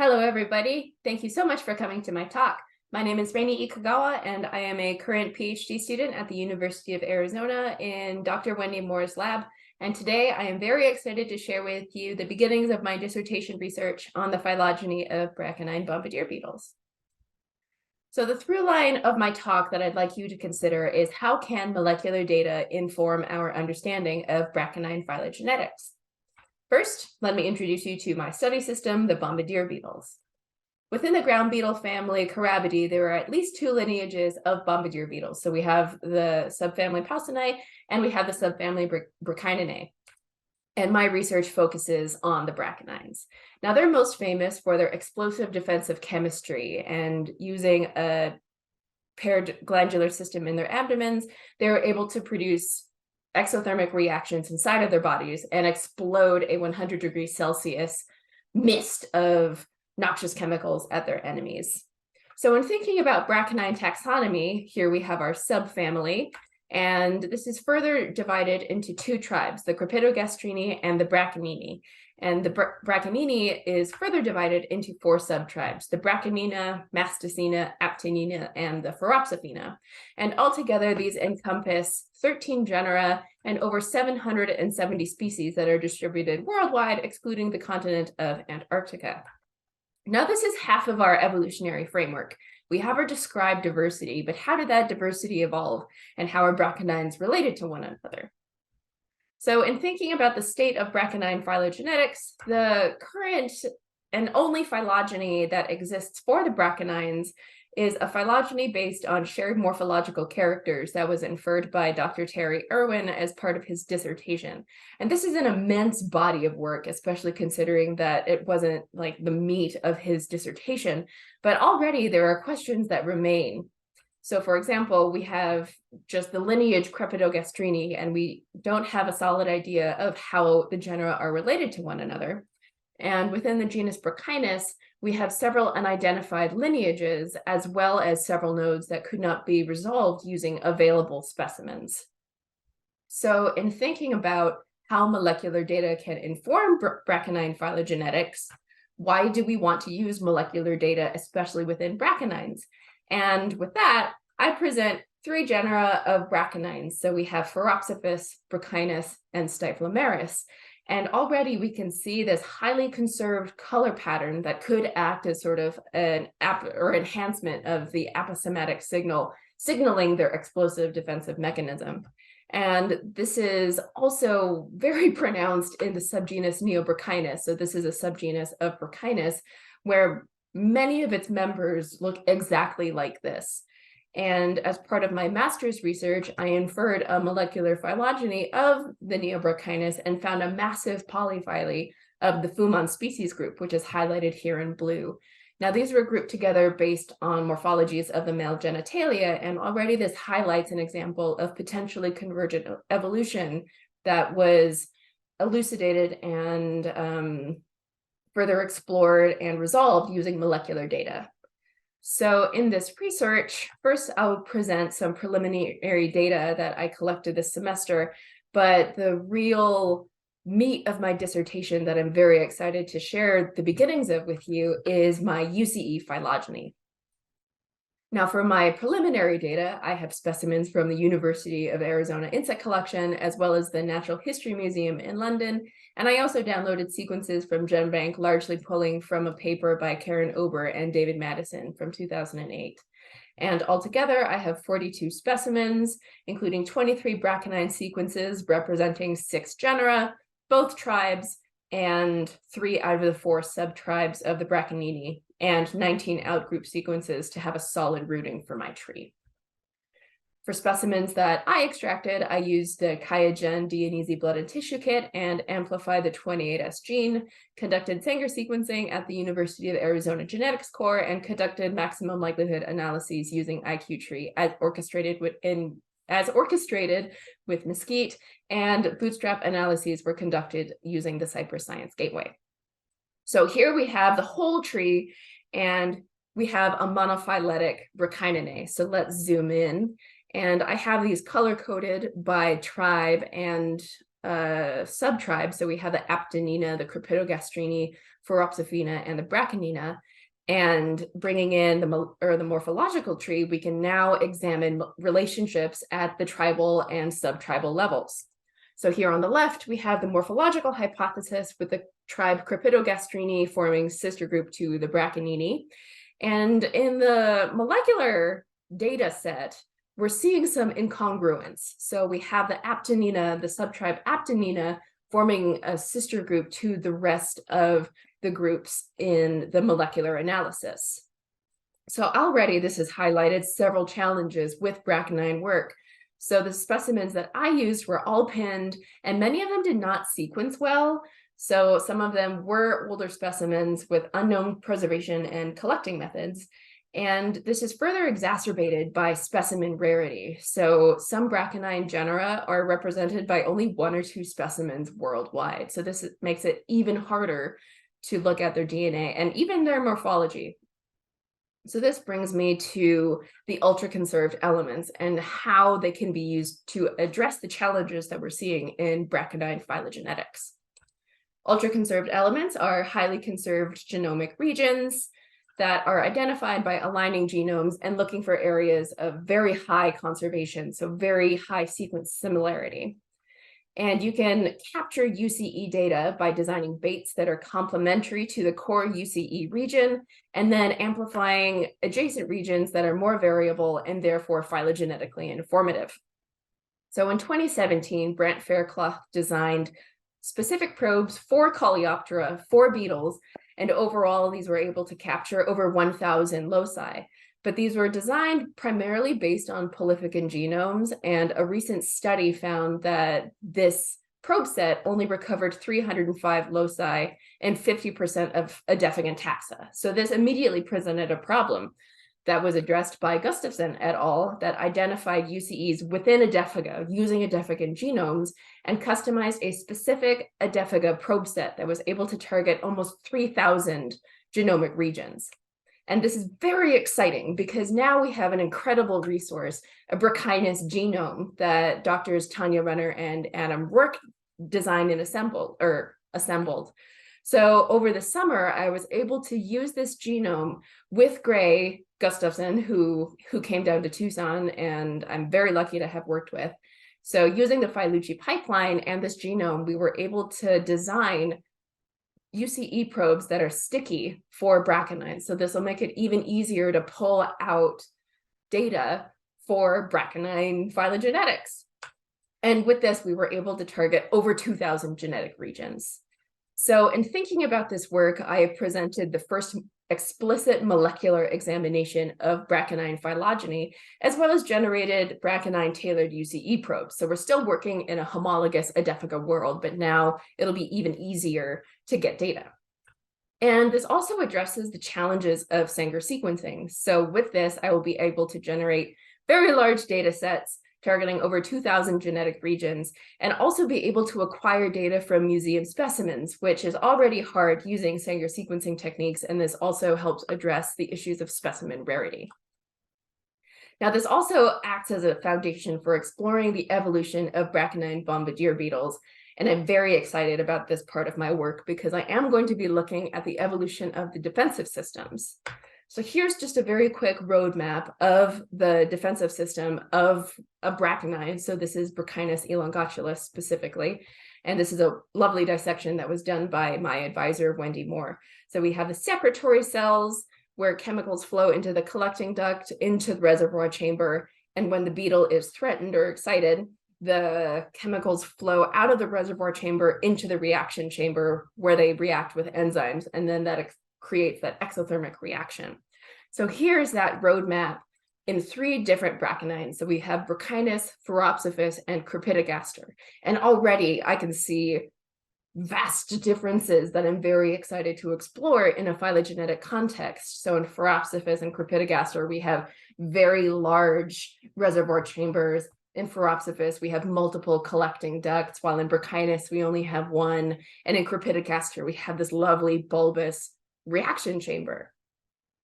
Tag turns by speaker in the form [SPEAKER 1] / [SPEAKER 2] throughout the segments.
[SPEAKER 1] Hello, everybody. Thank you so much for coming to my talk. My name is Raine Ikagawa, and I am a current PhD student at the University of Arizona in Dr. Wendy Moore's lab. And today I am very excited to share with you the beginnings of my dissertation research on the phylogeny of brachinine bombardier beetles. So the through line of my talk that I'd like you to consider is how can molecular data inform our understanding of brachinine phylogenetics? First, let me introduce you to my study system, the bombardier beetles. Within the ground beetle family Carabidae, there are at least two lineages of bombardier beetles. So we have the subfamily Paucinae and we have the subfamily Brachininae. And my research focuses on the brachinines. Now, they're most famous for their explosive defensive chemistry, and using a paired glandular system in their abdomens, they're able to produce exothermic reactions inside of their bodies and explode a 100 degrees Celsius mist of noxious chemicals at their enemies. So when thinking about brachinine taxonomy, here we have our subfamily, and this is further divided into two tribes, the Crepidogastrini and the Brachinini. And the Brachinini is further divided into four subtribes, the Brachinina, Masticina, Aptinina, and the Phoropsophina. And altogether, these encompass 13 genera and over 770 species that are distributed worldwide, excluding the continent of Antarctica. Now, this is half of our evolutionary framework. We have our described diversity, but how did that diversity evolve, and how are brachinines related to one another? So in thinking about the state of brachinine phylogenetics, the current and only phylogeny that exists for the brachinines is a phylogeny based on shared morphological characters that was inferred by Dr. Terry Irwin as part of his dissertation. And this is an immense body of work, especially considering that it wasn't like the meat of his dissertation, but already there are questions that remain. So for example, we have just the lineage Crepidogastrini, and we don't have a solid idea of how the genera are related to one another. And within the genus Brachinus, we have several unidentified lineages, as well as several nodes that could not be resolved using available specimens. So in thinking about how molecular data can inform brachinine phylogenetics, why do we want to use molecular data, especially within brachinines? And with that, I present three genera of brachinines. So we have Phoropsophis, Brachinus, and Styphomeris. And already we can see this highly conserved color pattern that could act as sort of an enhancement of the aposematic signal, signaling their explosive defensive mechanism. And this is also very pronounced in the subgenus Neobrachinus. So this is a subgenus of Brachinus, where many of its members look exactly like this. And as part of my master's research, I inferred a molecular phylogeny of the Neobrachinus and found a massive polyphyly of the Fumon species group, which is highlighted here in blue. Now, these were grouped together based on morphologies of the male genitalia, and already this highlights an example of potentially convergent evolution that was elucidated and further explored and resolved using molecular data. So in this research, first I'll present some preliminary data that I collected this semester, but the real meat of my dissertation that I'm very excited to share the beginnings of with you is my UCE phylogeny. Now, for my preliminary data, I have specimens from the University of Arizona Insect Collection, as well as the Natural History Museum in London. And I also downloaded sequences from GenBank, largely pulling from a paper by Karen Ober and David Madison from 2008. And altogether, I have 42 specimens, including 23 brachinine sequences representing 6 genera, both tribes, and 3 out of the 4 subtribes of the Brachinini, and 19 outgroup sequences to have a solid rooting for my tree. For specimens that I extracted, I used the QIAGEN Dionysi blood and tissue kit and amplified the 28S gene, conducted Sanger sequencing at the University of Arizona Genetics Core, and conducted maximum likelihood analyses using IQ-Tree as orchestrated with Mesquite, and bootstrap analyses were conducted using the Cypress Science Gateway. So here we have the whole tree, and we have a monophyletic Brachininae. So let's zoom in. And I have these color-coded by tribe and subtribe. So we have the Aptinina, the Crepidogastrini, Phoropsophina, and the Brachinina. And bringing in the morphological tree, we can now examine relationships at the tribal and subtribal levels. So here on the left, we have the morphological hypothesis with the tribe Crepidogastrini forming sister group to the Brachinini. And in the molecular data set, we're seeing some incongruence. So we have the Aptinina, the subtribe Aptinina, forming a sister group to the rest of the groups in the molecular analysis. So already this has highlighted several challenges with brachinine work. So the specimens that I used were all pinned, and many of them did not sequence well. So some of them were older specimens with unknown preservation and collecting methods. And this is further exacerbated by specimen rarity. So some brachinine genera are represented by only 1 or 2 specimens worldwide. So this makes it even harder to look at their DNA and even their morphology. So this brings me to the ultraconserved elements and how they can be used to address the challenges that we're seeing in brachinine phylogenetics. Ultraconserved elements are highly conserved genomic regions that are identified by aligning genomes and looking for areas of very high conservation, so very high sequence similarity. And you can capture UCE data by designing baits that are complementary to the core UCE region, and then amplifying adjacent regions that are more variable and therefore phylogenetically informative. So in 2017, Brant Fairclough designed specific probes for Coleoptera, for beetles, and overall these were able to capture over 1,000 loci. But these were designed primarily based on polyphycon genomes, and a recent study found that this probe set only recovered 305 loci and 50% of Adephigan taxa. So this immediately presented a problem that was addressed by Gustafson et al. That identified UCEs within Adephiga using Adephigan genomes and customized a specific Adephiga probe set that was able to target almost 3,000 genomic regions. And this is very exciting because now we have an incredible resource, a brachinus genome that doctors Tanya Renner and Adam Rourke designed and assembled. So over the summer, I was able to use this genome with Gray Gustafson, who came down to Tucson, and I'm very lucky to have worked with. So using the Phylucci pipeline and this genome, we were able to design UCE probes that are sticky for brachinine. So this will make it even easier to pull out data for brachinine phylogenetics. And with this, we were able to target over 2,000 genetic regions. So in thinking about this work, I have presented the first explicit molecular examination of brachinine phylogeny, as well as generated brachinine tailored UCE probes. So we're still working in a homologous Adephiga world, but now it'll be even easier to get data. And this also addresses the challenges of Sanger sequencing. So with this, I will be able to generate very large data sets targeting over 2,000 genetic regions, and also be able to acquire data from museum specimens, which is already hard using Sanger sequencing techniques, and this also helps address the issues of specimen rarity. Now, this also acts as a foundation for exploring the evolution of brachinine bombardier beetles, and I'm very excited about this part of my work because I am going to be looking at the evolution of the defensive systems. So here's just a very quick roadmap of the defensive system of a brachinine. So this is Brachinus elongatulus specifically, and this is a lovely dissection that was done by my advisor, Wendy Moore. So we have the secretory cells where chemicals flow into the collecting duct, into the reservoir chamber, and when the beetle is threatened or excited, the chemicals flow out of the reservoir chamber into the reaction chamber where they react with enzymes, and then that creates that exothermic reaction. So here's that roadmap in 3 different brachinines. So we have Brachinus, Phoropsophis, and Crepidogaster. And already I can see vast differences that I'm very excited to explore in a phylogenetic context. So in Phoropsophis and Crepidogaster, we have very large reservoir chambers. In Phoropsophis, we have multiple collecting ducts, while in Brachinus, we only have 1. And in Crepidogaster, we have this lovely bulbous reaction chamber.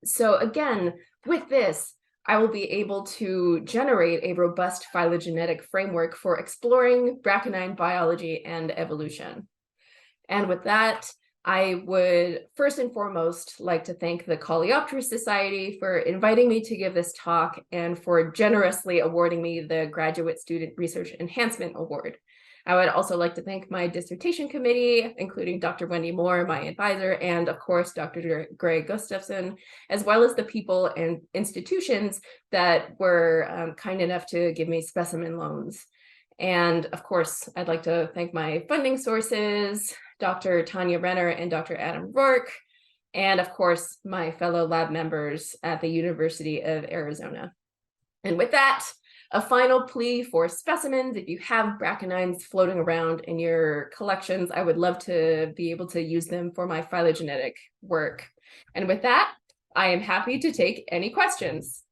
[SPEAKER 1] So again, with this, I will be able to generate a robust phylogenetic framework for exploring brachinine biology and evolution. And with that, I would first and foremost like to thank the Coauthors Society for inviting me to give this talk and for generously awarding me the Graduate Student Research Enhancement Award. I would also like to thank my dissertation committee, including Dr. Wendy Moore, my advisor, and of course, Dr. Greg Gustafson, as well as the people and institutions that were kind enough to give me specimen loans. And of course, I'd like to thank my funding sources, Dr. Tanya Renner and Dr. Adam Rourke, and of course, my fellow lab members at the University of Arizona. And with that, a final plea for specimens. If you have brachinines floating around in your collections, I would love to be able to use them for my phylogenetic work. And with that, I am happy to take any questions.